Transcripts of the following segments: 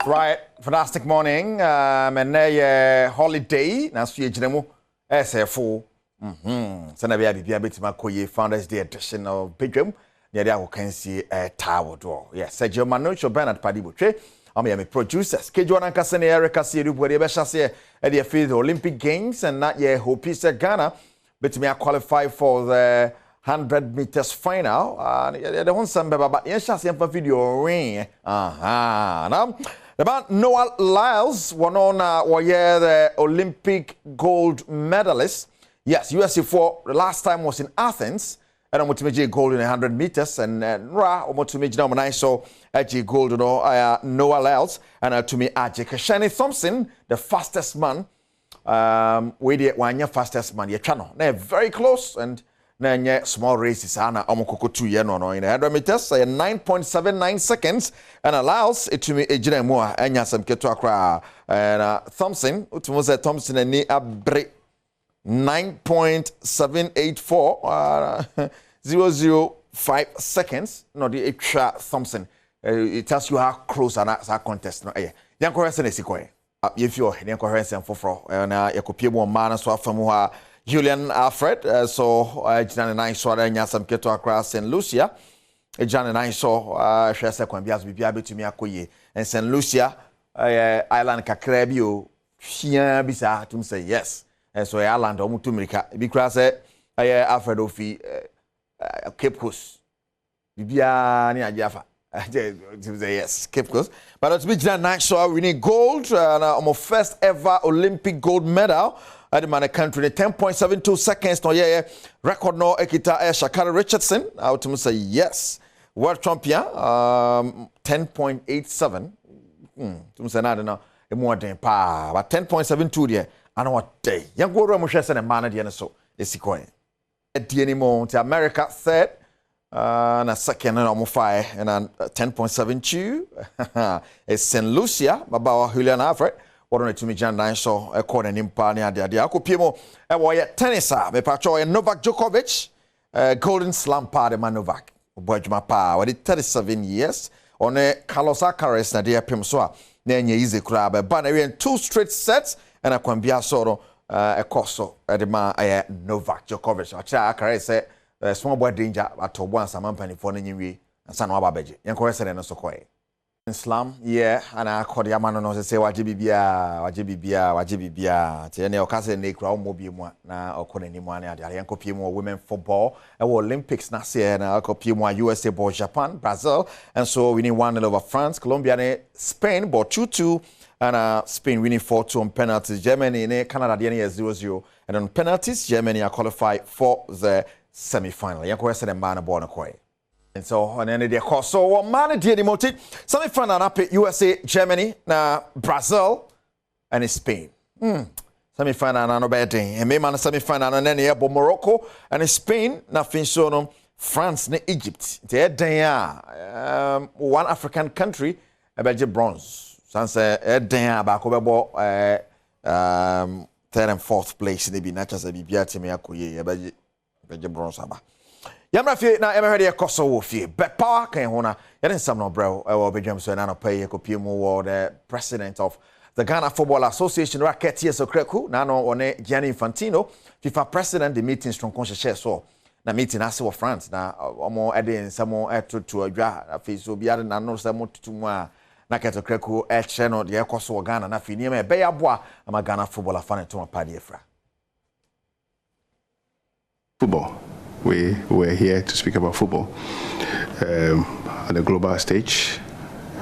Right, fantastic morning. And holiday. Now, so you know, SFO. Sana be bit my Founders Day edition of Badwam. Yeah, can see a tower draw. Yes, Sergio Manucho Bernard Padibuche. I'm a producer. Schedule and Cassane Erica Siru, where the best at the field Olympic Games and not yet hope Ghana. But me I qualify for the 100 meters final. The one some but yes, I video ring. Now, about Noah Lyles, one on the Olympic gold medalist. Yes, USA for the last time was in Athens. And I'm going to make gold in 100 meters. And I'm going to make gold, Noah Lyles. And to me, Shani Thompson, the fastest man. We did one year fastest man. You're channel. They're very close. And then small races. Ana Omokoko 2 year no in 100 meters. 9.79 seconds. And allows it to me a general and some Ketua and Thompson. Thompson and a break. 9.784 005 seconds. No, the extra Thompson. It tells you how close and that contest. No, yeah. Young Corresen is equal. If you're young Corresen for and you could pay more man so from Julian Alfred. So Jan and I saw some Keto across St. Lucia. Jan and I saw Shasa Quambias be able to me and St. Lucia Island Kakrebio. Here, bisa to say yes. So Ireland or Mutumika because Alfred Ofi Cape Coast. Bibia near Jaffa. Yes, Cape Coast. But it's been nice so we need gold and our first ever Olympic gold medal at the man country in 10.72 seconds. No, record no Ekita Shakara Richardson. I would say yes. World champion 10.87. To say I don't know more than pa but 10.72 there. I know what day. Young go around Moshe and man at so it's equal. At the anymore to America third, and a second and almost 5 and 10.72. It's St. Lucia, Baba Julian Alfred. What on it to me, John Nine so according to Impania, the Adiaco Pimo, a warrior tennisa, me pacho and Novak Djokovic, Golden Slam party man Novak, Bojma Pa, with 37 years on a Carlos Alcaraz, Nadia Pimsoa, then easy crab, a banner in 2 straight sets. And I can be a sort of a coso at the man Novak Djokovic. I carry say small boy danger at once a man penny for the new and San Wababeji. Young Corresen and so quiet. Islam, yeah, and I call the man no say Wajibia. Tiene Ocasa Necra Mobi na or Conani Mania, the Young Copimo women football, Olympics na say and I'll copy USA ball Japan, Brazil, and so we need 1-0 over France, Colombia, Spain, but 2-2. And Spain winning 4-2 on penalties. Germany in Canada the 0-0. And on penalties, Germany are qualified for the semi-final. Yanko said and man born a and so on any day course. So one man did the semi-final up USA, Germany, na Brazil, and Spain. Semi-final no bad thing. And maybe semi-final and then but Morocco and Spain na finishon France and Egypt. They one African country about bronze. Sanse den ba ko bebo 3rd and 4th place ni bi na chase bi bia timi akoye ye beje bronze aba yamra fie na e mehwede ekoso wo fie be power kan ho na ye den sam no bro e wo bedwam so na no pay ekopie mu wo the president of the Ghana Football Association Racket so kreku na no one Gianni Infantino FIFA president the meeting strong conscious so na meeting ase wo France na omo eden samo etutu adwa afi so bia na no samo tutu a na keto kreku cheno de ekoso Ghana na fini e be yaboa ama Ghana football afane to mapade efra. Football. We're here to speak about football on the global stage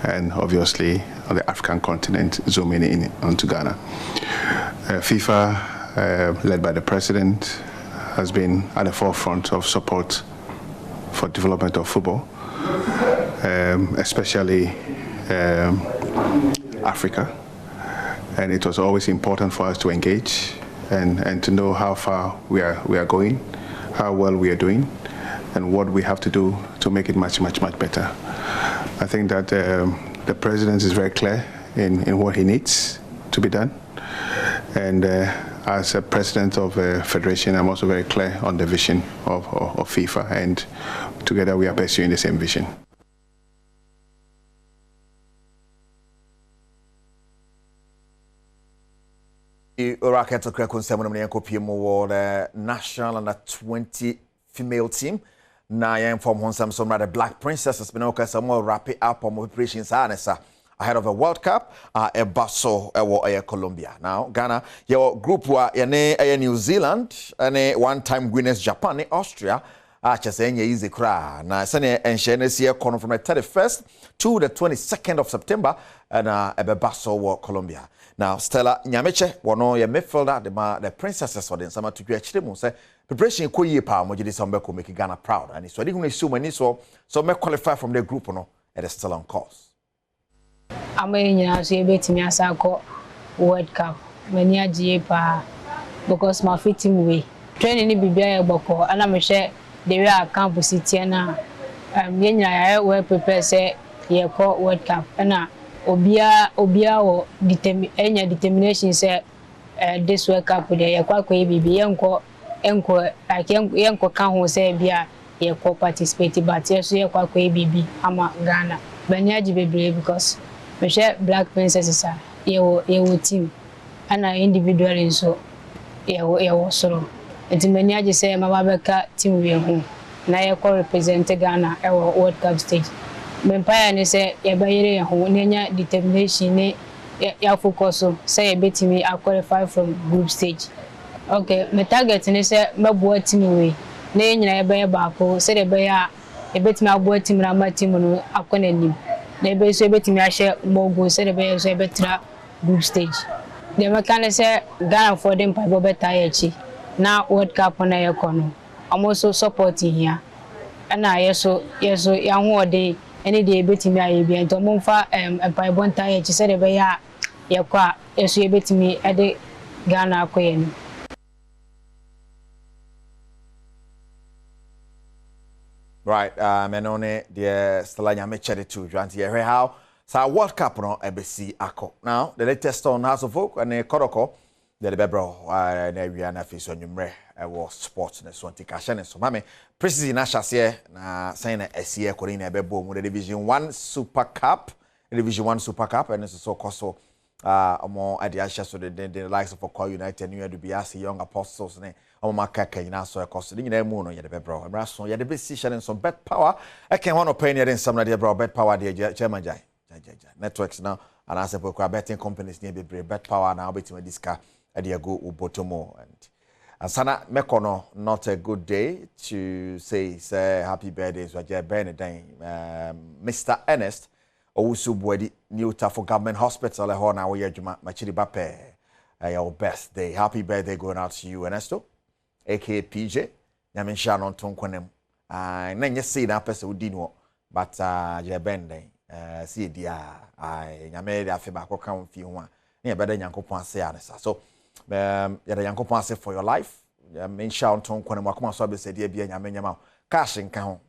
and obviously on the African continent, zooming in onto Ghana. FIFA, led by the president, has been at the forefront of support for development of football, especially Africa, and it was always important for us to engage and to know how far we are going, how well we are doing, and what we have to do to make it much better. I think that the president is very clear in what he needs to be done, and as a president of a federation, I'm also very clear on the vision of FIFA, and together we are pursuing the same vision. Oraketo Krekon Seven Kopimo the national under 20 female team. Na yen from Honsam some the Black Princesses been okay some more wrap it up on operations anesa ahead of a World Cup e baso e Colombia. Now Ghana your group wa ye New Zealand and one time winners Japan Austria just enye easy cry. Na sene enhye see from the 31st to the 22nd of September and e baso wo Colombia. Now Stella Nyameche wono ye midfielder the Princesses for the sama to actually mo say preparation ko yie pa mo gidi some ko make Ghana proud and so they gonna assume any so me qualify from the group no it is still on course. Amenya so ebetimi asako World Cup many agie pa because my fitting way training ni bibia e gboko ana me hwe the way campus city na yenya ya we prepare say ye ko World Cup na obia wo determination say this World Cup dey ye kwa bibi yenko like yenko kan ho say bia ye ko participate but ye so ye kwa bibi ama Ghana banyaji bebre because me share Black Princesses ye wo team ana individually so ye wo soro enti banyaji say mababeka team we ho na ye ko represent Ghana e wo World Cup stage Empire ne say ye bayere ho nenya determination ne ya focus so say ye betimi qualify from group stage. Okay, my target ne say mabo team we na nyina ye baye baako say de baye a ye betimi abo team na ma team no akona nim na be so ye betimi ahye mogo say de baye so ye betra group stage. The mechanic say Ghana for them pa bo beta ye chi na World Cup na ye kono amoso supporting here ana yeso ya ho ode any day betimi aye bi ento momfa empire bonta ye chi say de baye a ye kwa yeso ye betimi ade Ghana akoye ni. Right, menone the Stella Nyameche to Janti here how so World Cup no ebesi ako. Now the latest on House of Folk and Koroko the bebro na wi na fi so nwumre was sports na so antika hye so mame precisely na hyase na saying na esie kori na bebo mu the Division 1 Super Cup and so koso omo ade ahye so the likes of Okwa United New Edu Biase Young Apostles ne omo makaka nyina so koso nyina mu no ye the bebro amra so ye the besi hye so bet power I can one opinion in some na the bet power the chairman jai networks now and as a betting companies near be bet power now betima diska go ubotomo and sana mekono not a good day to say happy birthday to Ajay Benedine Mr. Ernest Owusu New Tafo Government Hospital ho na we adwuma machiri bape your best day happy birthday going out to you Ernesto aka PJ nyamensha no tonkonem na nye say na person udi no but Ajay Benedine see dia nyame da fe ba ko kan fi ho a na beda nyankopon ase anesa so ya da nyankopon ase for your life nyamensha on tonkonem akoma so be say dia bia nyame nyama cash nka ho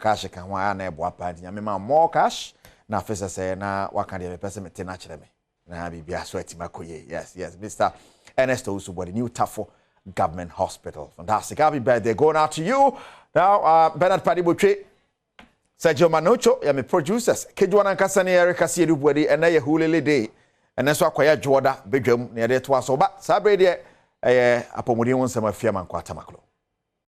cash kan ho a na ebo apa nyame ma more cash na fesa say na waka de person mete na kire me na bibia so atima koye yes Mr. Ernest Owusu New Tafo Government Hospital fantastic happy birthday going out to you now Bernard Padibotwe Sergio Manocho ya me producers Kejwana nkasa ne Erica Siedu Bwadi ena ye hulele day ena so akwaya Joda bedwam ne de to aso ba sabre de apomodi won sama fiama kwata maklo